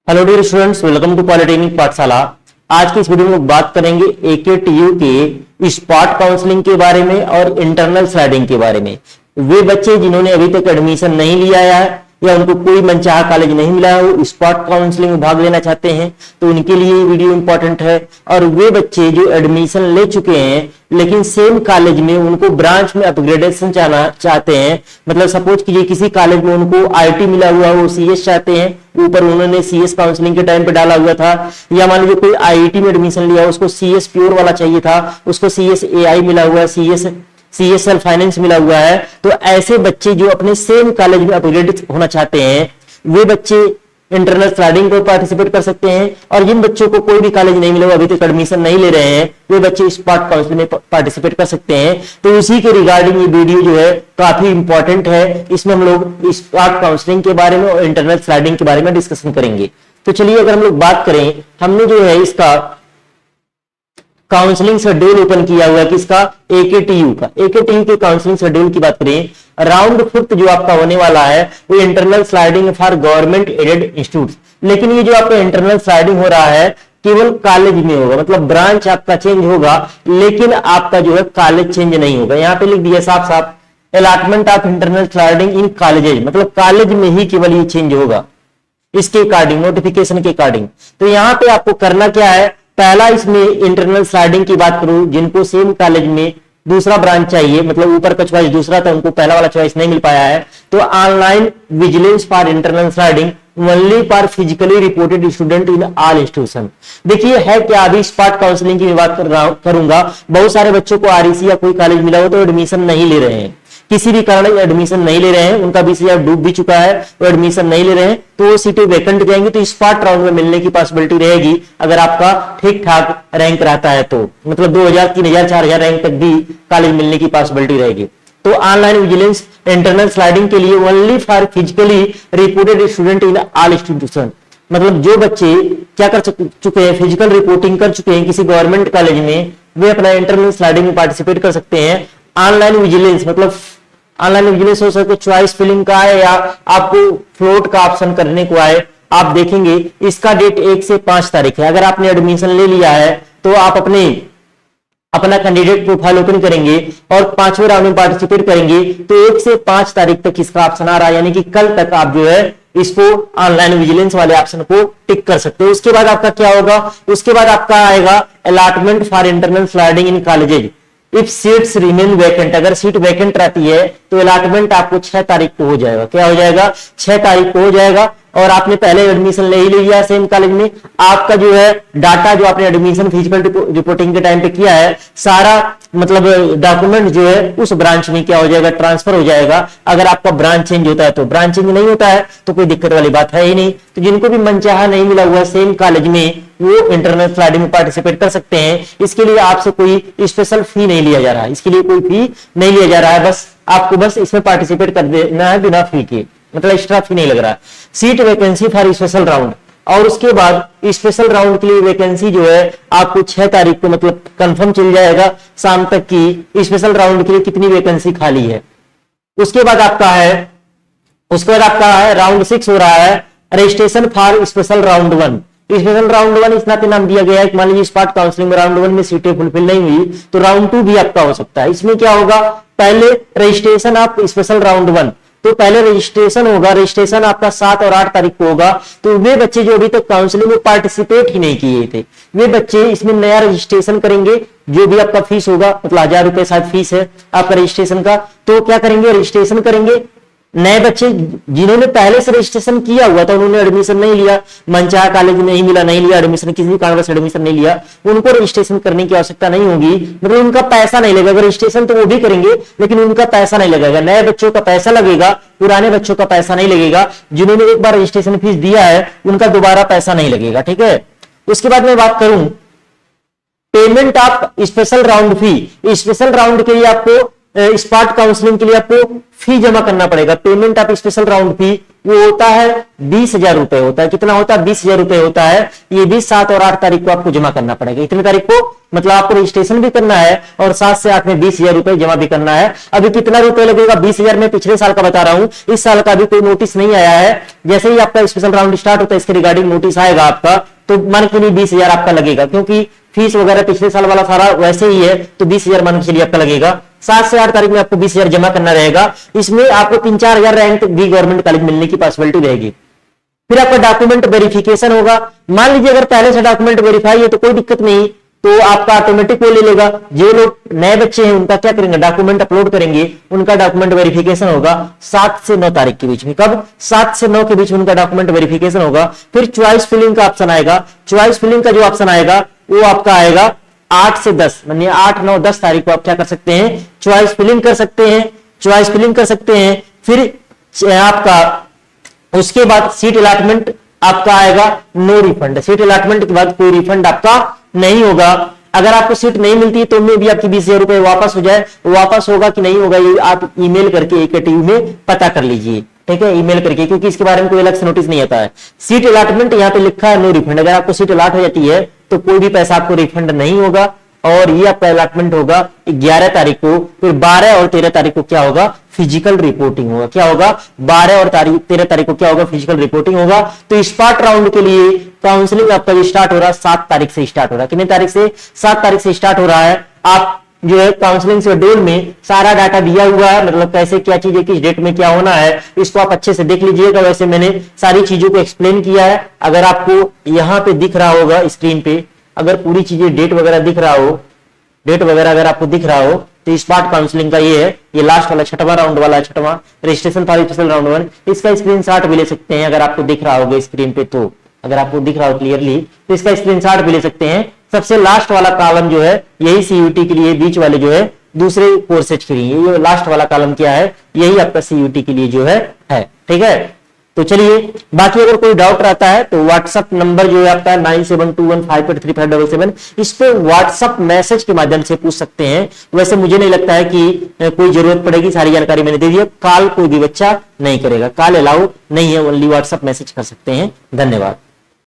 Hello dear students, welcome to polytechnic Pathshala. आज की इस वीडियो में बात करेंगे AKTU के स्पॉट काउंसलिंग के बारे में और इंटरनल स्लाइडिंग के बारे में। वे बच्चे जिन्होंने अभी तक एडमिशन नहीं लिया है या उनको कोई मनचाहा कॉलेज नहीं मिला है, वो स्पॉट काउंसलिंग में भाग लेना चाहते हैं तो उनके लिए ये वीडियो इंपॉर्टेंट है। और वे बच्चे जो एडमिशन ले चुके हैं लेकिन सेम कॉलेज में उनको ब्रांच में अपग्रेडेशन चाहते हैं, मतलब सपोज कीजिए किसी कॉलेज में उनको IT मिला हुआ है, वो CS चाहते हैं, ऊपर उन्होंने CS काउंसलिंग के टाइम पे डाला हुआ था, या मान लीजिए कोई IIT में एडमिशन लिया, उसको CS प्योर वाला चाहिए था, उसको CS AI मिला हुआ है, CSL फाइनेंस मिला हुआ है। तो ऐसे बच्चे जो अपने सेम कॉलेज में अपग्रेड होना चाहते हैं वे बच्चे इंटरनल स्लाइडिंग को पार्टिसिपेट कर सकते हैं। और जिन बच्चों को कोई भी कॉलेज नहीं मिला, अभी तक एडमिशन नहीं ले रहे हैं, वे बच्चे स्पॉट काउंसलिंग में पार्टिसिपेट कर सकते हैं। तो उसी के रिगार्डिंग ये वीडियो जो है काफी इंपॉर्टेंट है। इसमें हम लोग स्पॉट काउंसलिंग के बारे में और इंटरनल स्लाइडिंग के बारे में डिस्कशन करेंगे। तो चलिए अगर हम लोग बात करें, हमने जो है इसका काउंसलिंग शेड्यूल ओपन किया हुआ है किसका, AKTU का। AKTU के काउंसलिंग शेड्यूल की बात करें, राउंड 5 जो आपका होने वाला है वो internal sliding for government aided institute. लेकिन ये जो आपका इंटरनल स्लाइडिंग हो रहा है केवल कॉलेज में होगा, मतलब ब्रांच आपका चेंज होगा लेकिन आपका जो है कॉलेज चेंज नहीं होगा। यहां पे लिख दिया साफ साफ, allotment of internal sliding in colleges, मतलब कॉलेज में ही केवल ये चेंज होगा इसके अकॉर्डिंग, नोटिफिकेशन के अकॉर्डिंग। तो यहां पे आपको करना क्या है, पहला इसमें इंटरनल स्लाइडिंग की बात करूं, जिनको सेम कॉलेज में दूसरा ब्रांच चाहिए, मतलब ऊपर का चॉइस दूसरा था, उनको पहला वाला चॉइस नहीं मिल पाया है, तो online vigilance for internal sliding only for physically reported student in all institution. देखिए है क्या, अभी स्पॉट काउंसलिंग की बात करूंगा। बहुत सारे बच्चों को REC या कोई कॉलेज मिला हो तो एडमिशन नहीं ले रहे हैं, किसी भी कारण एडमिशन नहीं ले रहे हैं, उनका BCA डूब भी चुका है, वो एडमिशन नहीं ले रहे हैं, तो वो सीटें वैकेंट जाएंगी। तो स्पॉट राउंड में मिलने की पॉसिबिलिटी रहेगी अगर आपका ठीक ठाक रैंक रहता है, तो मतलब 2000 3000 4000 रैंक तक भी कॉलेज मिलने की पॉसिबिलिटी रहेगी। तो ऑनलाइन विजिलेंस इंटरनल स्लाइडिंग के लिए only for physically reported student in all institution, मतलब जो बच्चे क्या कर चुके हैं, फिजिकल रिपोर्टिंग कर चुके हैं किसी गवर्नमेंट कॉलेज में, वे अपना इंटरनल स्लाइडिंग में पार्टिसिपेट कर सकते हैं। ऑनलाइन विजिलेंस मतलब ऑनलाइन विजिलेंस हो सकता है चॉइस फिलिंग का है या आपको फ्लोट का ऑप्शन करने को आए। आप देखेंगे इसका डेट 1 से 5 तारीख है। अगर आपने एडमिशन ले लिया है तो आप अपना कैंडिडेट प्रोफाइल ओपन करेंगे और 5वें राउंड में पार्टिसिपेट करेंगे, तो 1 से 5 तारीख तक इसका ऑप्शन आ रहा है, यानी कि कल तक आप जो है इसको ऑनलाइन विजिलेंस वाले ऑप्शन को टिक कर सकते हो। उसके बाद आपका क्या होगा, उसके बाद आपका आएगा allotment for internal sliding in colleges if seats remain vacant. अगर सीट वैकेंट रहती है तो अलॉटमेंट आपको 6 तारीख को हो जाएगा। क्या हो जाएगा, 6 तारीख को हो जाएगा। और आपने पहले एडमिशन ले ही लिया सेम कॉलेज में, आपका जो है डाटा जो आपने एडमिशन फिजिकल रिपोर्टिंग के टाइम पे किया है, सारा मतलब डॉक्यूमेंट जो है उस ब्रांच में क्या हो जाएगा, ट्रांसफर हो जाएगा। अगर आपका ब्रांच चेंज होता है तो, ब्रांच चेंज नहीं होता है तो कोई दिक्कत वाली बात है ही नहीं। तो जिनको भी मनचाहा नहीं मिला हुआ सेम कॉलेज में, वो इंटरनल स्लाइडिंग में पार्टिसिपेट कर सकते हैं। इसके लिए आपसे कोई स्पेशल फी नहीं लिया जा रहा है, इसके लिए कोई फी नहीं लिया जा रहा है, बस आपको बस इसमें पार्टिसिपेट कर देना है बिना फी के, मतलब एक्स्ट्रा फी नहीं लग रहा है। Seat vacancy for special round, और उसके बाद स्पेशल राउंड के लिए वैकेंसी जो है आपको 6 तारीख को मतलब कंफर्म चल जाएगा शाम तक की स्पेशल राउंड के लिए कितनी वैकेंसी खाली है। उसके बाद आपका है राउंड 6 हो रहा है, registration for special round 1। Special round 1 इतना नाम दिया गया है कि मान लीजिए स्पॉट काउंसलिंग में राउंड 1 में सीटें फुलफिल नहीं हुई तो राउंड 2 भी आपका हो सकता है। इसमें क्या होगा, पहले रजिस्ट्रेशन आप स्पेशल राउंड 1, तो पहले रजिस्ट्रेशन होगा, रजिस्ट्रेशन आपका 7 और 8 तारीख को होगा। तो वे बच्चे जो अभी तक काउंसलिंग में पार्टिसिपेट ही नहीं किए थे, वे बच्चे इसमें नया रजिस्ट्रेशन करेंगे। जो भी आपका फीस होगा, मतलब 1000 रुपए शायद फीस है आपका रजिस्ट्रेशन का, तो क्या करेंगे, रजिस्ट्रेशन करेंगे। नए बच्चे जिन्होंने पहले से रजिस्ट्रेशन किया हुआ था, उन्होंने एडमिशन नहीं लिया, मनचाहा कॉलेज नहीं मिला, नहीं लिया एडमिशन, किसी भी कारणवश एडमिशन नहीं लिया, उनको रजिस्ट्रेशन करने की आवश्यकता नहीं होगी, मतलब उनका पैसा नहीं लगेगा। रजिस्ट्रेशन तो वो भी करेंगे लेकिन उनका पैसा नहीं लगेगा। नए बच्चों का पैसा लगेगा, पुराने बच्चों का पैसा नहीं लगेगा। जिन्होंने एक बार रजिस्ट्रेशन फीस दिया है उनका दोबारा पैसा नहीं लगेगा, ठीक है। उसके बाद मैं बात करूं payment of special round fee, special round के लिए आपको स्पॉट काउंसलिंग के लिए आपको फी जमा करना पड़ेगा। पेमेंट ऑफ स्पेशल राउंड फी वो होता है 20,000 रुपए होता है। कितना होता है? 20,000 रुपए होता है। ये भी 7 और 8 तारीख को आपको जमा करना पड़ेगा। इतनी तारीख को मतलब आपको रजिस्ट्रेशन भी करना है और 7 से 8 में 20,000 रुपए जमा भी करना है। अभी कितना रुपए लगेगा? 20,000 में पिछले साल का बता रहा हूं, इस साल का अभी कोई नोटिस नहीं आया है। जैसे ही आपका स्पेशल राउंड स्टार्ट होता है इसके रिगार्डिंग नोटिस आएगा आपका, तो मान के लिए 20,000 आपका लगेगा, क्योंकि फीस वगैरह पिछले साल वाला सारा वैसे ही है, तो 20,000 मान के चलिए आपका लगेगा। 7 से 8 तारीख में आपको 20,000 जमा करना रहेगा। इसमें आपको 3-4 हजार रैंक भी गवर्नमेंट कॉलेज मिलने की पॉसिबिलिटी रहेगी। फिर आपका डॉक्यूमेंट वेरिफिकेशन होगा। मान लीजिए अगर पहले से डॉक्यूमेंट वेरीफाई है तो कोई दिक्कत नहीं, तो आपका ऑटोमेटिक वो ले लेगा। जो लोग नए बच्चे हैं उनका क्या करेंगे? डॉक्यूमेंट अपलोड करेंगे, उनका डॉक्यूमेंट वेरिफिकेशन होगा 7 से 9 तारीख के बीच में। कब? 7 से 9 के बीच में उनका डॉक्यूमेंट वेरिफिकेशन होगा। फिर चॉइस फिलिंग का ऑप्शन आएगा। चॉइस फिलिंग का जो ऑप्शन आएगा वो आपका आएगा 8 से 10, यानी 8, 9, 10 तारीख को आप क्या कर सकते हैं? चॉइस फिलिंग कर सकते हैं। चॉइस फिलिंग कर सकते हैं। फिर आपका उसके बाद सीट अलॉटमेंट आपका आएगा नो रिफंड। सीट अलॉटमेंट के बाद कोई रिफंड आपका नहीं होगा। अगर आपको सीट नहीं मिलती है तो में भी आपकी 20,000 रुपए वापस हो जाए, वापस होगा कि नहीं होगा ये आप ईमेल करके AKTU में पता कर लीजिए, ठीक है, ईमेल करके, क्योंकि इसके बारे में कोई अलग से नोटिस नहीं आता है। सीट अलॉटमेंट यहाँ पे लिखा है नो रिफंड। अगर आपको सीट अलॉट हो जाती है तो कोई भी पैसा आपको रिफंड नहीं होगा। और ये आपका अलॉटमेंट होगा 11 तारीख को। फिर 12 और 13 तारीख को क्या होगा? फिजिकल रिपोर्टिंग होगा। क्या होगा? 12 और 13 तारीख को क्या होगा? फिजिकल रिपोर्टिंग होगा। तो स्पार्ट राउंड के लिए काउंसलिंग आपका स्टार्ट हो रहा है 7 तारीख से स्टार्ट हो रहा है। कितने तारीख से? 7 तारीख से स्टार्ट हो रहा है। आप जो है काउंसलिंग शेड्यूल में सारा डाटा दिया हुआ है, मतलब कैसे क्या चीजें किस डेट में क्या होना है, इसको आप अच्छे से देख लीजिएगा। वैसे मैंने सारी चीजों को एक्सप्लेन किया है। अगर आपको यहाँ पे दिख रहा होगा स्क्रीन पे, अगर पूरी चीजें डेट वगैरह दिख रहा हो, डेट वगैरह अगर आपको दिख रहा हो, तो स्पार्ट काउंसलिंग का ये है, ये लास्ट वाला 6वां राउंड वाला 6वां रजिस्ट्रेशन फॉर स्पेशल राउंड 1। इसका स्क्रीनशॉट भी ले सकते हैं अगर आपको दिख रहा होगा स्क्रीन पे, तो अगर आपको दिख रहा हो क्लियरली तो इसका स्क्रीनशॉट भी ले सकते हैं। सबसे लास्ट वाला कॉलम जो है यही CUT के लिए, बीच वाले जो है दूसरे कोर्सेज के लिए, ये लास्ट वाला कॉलम क्या है? यही आपका CUT के लिए जो है, ठीक है। तो चलिए, बाकी अगर कोई डाउट रहता है तो व्हाट्सएप नंबर जो है आपका 9721583577, इस पे व्हाट्सएप मैसेज के माध्यम से पूछ सकते हैं। वैसे मुझे नहीं लगता है कि कोई जरूरत पड़ेगी, सारी जानकारी मैंने दे दी है। कॉल कोई भी बच्चा नहीं करेगा, कॉल अलाउ नहीं है, ओनली व्हाट्सएप मैसेज कर सकते हैं। धन्यवाद।